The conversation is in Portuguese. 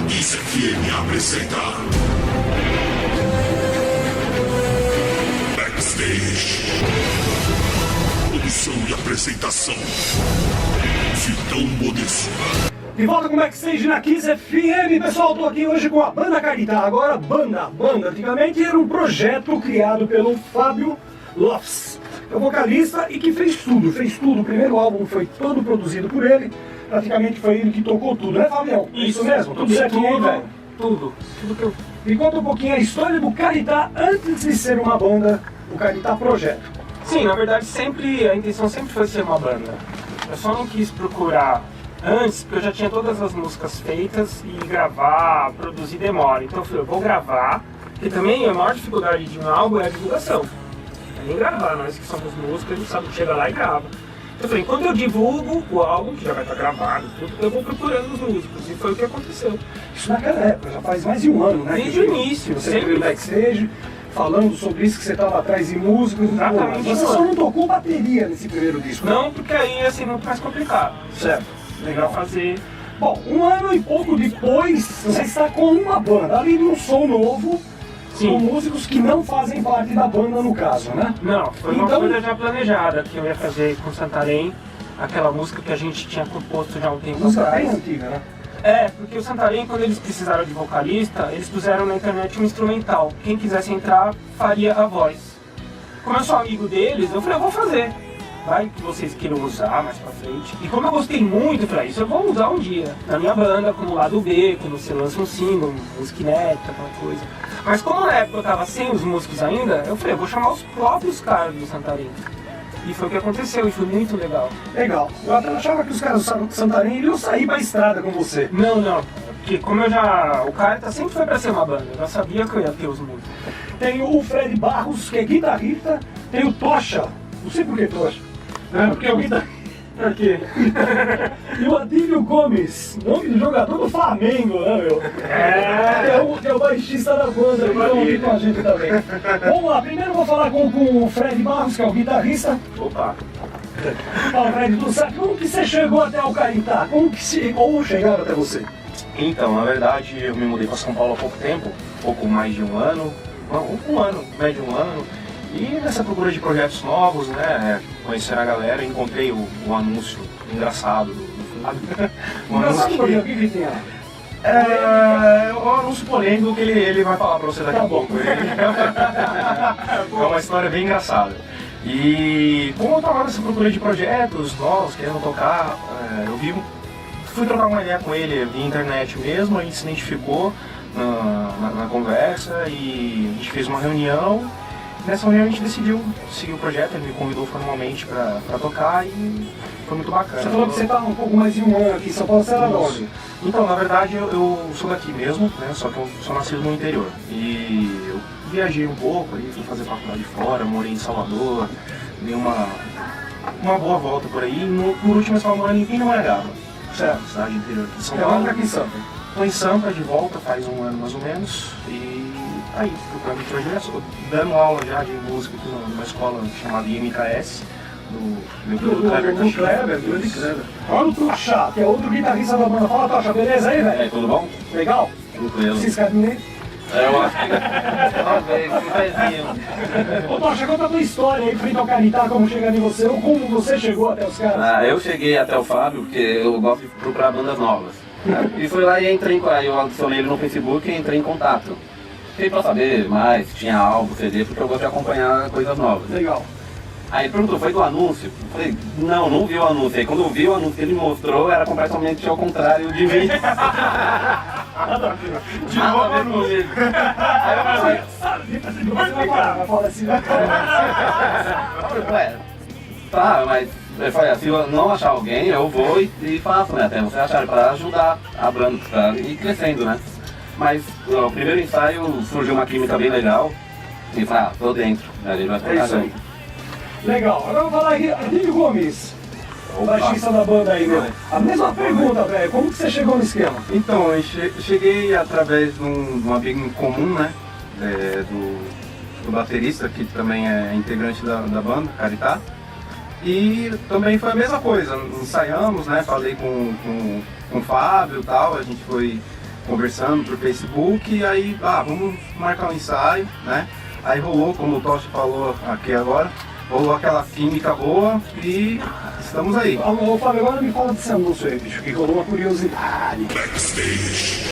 Kiss FM apresenta Backstage. Produção e apresentação Vitão Modesto. De volta com o Backstage na Kiss FM, pessoal, tô aqui hoje com a Banda Caritá. Agora, banda, antigamente era um projeto criado pelo Fábio Lopes, é o vocalista e que fez tudo. O primeiro álbum foi todo produzido por ele, praticamente foi ele que tocou tudo, né, Fabião? Isso mesmo? Tudo certinho aí, velho? Tudo que eu... Me conta um pouquinho a história do Caritá antes de ser uma banda, o Caritá Projeto. Sim, na verdade a intenção sempre foi ser uma banda. Eu só não quis procurar antes, porque eu já tinha todas as músicas feitas e gravar, produzir demora. Então eu falei, eu vou gravar, porque também a maior dificuldade de um álbum é a divulgação. É nem gravar, nós que somos músicos, a gente sabe que chega lá e grava. Então eu falei, enquanto eu divulgo o álbum, que já vai estar gravado e tudo, eu vou procurando os músicos. E foi o que aconteceu. Isso naquela época, já faz mais de um ano, né? Desde o início. Você veio no Backstage, falando sobre isso, que você estava atrás de músicos. Exatamente. Você só não tocou bateria nesse primeiro disco? Não, porque aí ia ser muito mais complicado. Certo. Legal fazer. Bom, um ano e pouco depois, você está com uma banda, além de um som novo, Sim. com músicos que não fazem parte da banda no caso, né? Não, foi uma Então- coisa já planejada, que eu ia fazer com Santarém, aquela música que a gente tinha composto já há um tempo Música bem atrás. antiga, né? É, porque o Santarém, quando eles precisaram de vocalista, eles puseram na internet um instrumental. Quem quisesse entrar, faria a voz. Como eu sou amigo deles, eu falei, eu vou fazer. Vai que vocês queiram usar mais pra frente. E como eu gostei muito, eu falei, isso eu vou usar um dia. Na minha banda, como lado B, quando você lança um single, música inédita, aquela coisa. Mas como na época eu tava sem os músicos ainda, eu falei, eu vou chamar os próprios caras do Santarém. E foi o que aconteceu, e foi muito legal. Legal. Eu até achava que os caras do Santarém iriam sair pra estrada com você. Não, porque como eu já... O Caritá sempre foi pra ser uma banda, eu já sabia que eu ia ter os músicos. Tem o Fred Barros, que é guitarrista, tem o Tocha, não sei por que Tocha, né? Porque é o guitarrista. Por quê? E o Adílio Gomes, nome do jogador do Flamengo, né, meu? Que é o baixista da banda, que estão aqui com a gente também. Vamos lá, primeiro eu vou falar com o Fred Barros, que é o guitarrista. Opa! Fala, Fred, tu sabe como que você chegou até o Caritá? Como chegaram até você? Então, na verdade, eu me mudei para São Paulo há pouco tempo, pouco mais de um ano, médio de um ano, e nessa procura de projetos novos, né, conhecer a galera, encontrei o anúncio engraçado do Flávio. Um anúncio Engraçado, o que tem lá? é um anúncio polêmico que ele vai falar para você daqui a pouco. É uma história bem engraçada. E como eu estava nessa procura de projetos novos, querendo tocar, fui trocar uma ideia com ele via internet mesmo, a gente se identificou na conversa e a gente fez uma reunião. Nessa reunião a gente decidiu seguir o projeto, ele me convidou formalmente para tocar e foi muito bacana. Você falou que você estava um pouco mais de um ano aqui em São Paulo, você era de onde? Então, na verdade, eu sou daqui mesmo, né? Só que eu sou nascido no interior. E eu viajei um pouco, aí fui fazer faculdade fora, morei em Salvador, dei uma boa volta por aí. Por último, eu estava morando em Pindamonhangaba, certo? Cidade interior de São Paulo. Aqui em Sampa. Estou em Sampa de volta faz um ano mais ou menos. E aí, procurando projetos, dando aula já de música aqui numa escola chamada IMKS. Do meu querido Kleber Teixeira. Olha o Tocha, que é outro guitarrista da banda. Fala, Tocha, beleza aí, velho? Tudo bom? Legal? Tranquilo. Esses caminhos aí? Eu acho que... Talvez, um pezinho. Ô, Tocha, conta a tua história aí, frente ao Caritá, como chegar em você, ou como você chegou até os caras. Eu cheguei até o Fábio porque eu gosto de procurar bandas novas. Né? E fui lá e eu adicionei ele no Facebook e entrei em contato. Fiquei pra saber mais se tinha álbum, CD, porque eu gosto de acompanhar coisas novas. Legal. Aí ele perguntou, foi do anúncio? Eu falei, não vi o anúncio. Aí quando eu vi o anúncio que ele mostrou, era completamente ao contrário de mim. Nada a ver comigo. Aí eu falei, Você vai parar, vai falar assim, né? ué, tá, mas eu falei, se eu não achar alguém, eu vou e faço, né? Até você achar, pra ajudar a banda, pra ir crescendo, né? Mas o primeiro ensaio surgiu uma química bem legal. E falei, tô dentro, a gente vai tocar isso aí. junto. Legal, agora eu vou falar aqui, Adílio Gomes, o baixista da banda aí, meu. A mesma pergunta, velho, como que você chegou no esquema? Então, eu cheguei através de um amigo em comum, né? Do baterista, que também é integrante da banda, Caritá. E também foi a mesma coisa, ensaiamos, né? Falei com o Fábio e tal, a gente foi conversando por Facebook, e aí, vamos marcar um ensaio, né? Aí rolou, como o Tocha falou aqui agora, rolou aquela química boa e estamos aí. Ô Fábio, agora me fala desse anúncio aí, bicho, que rolou uma curiosidade. Backstage.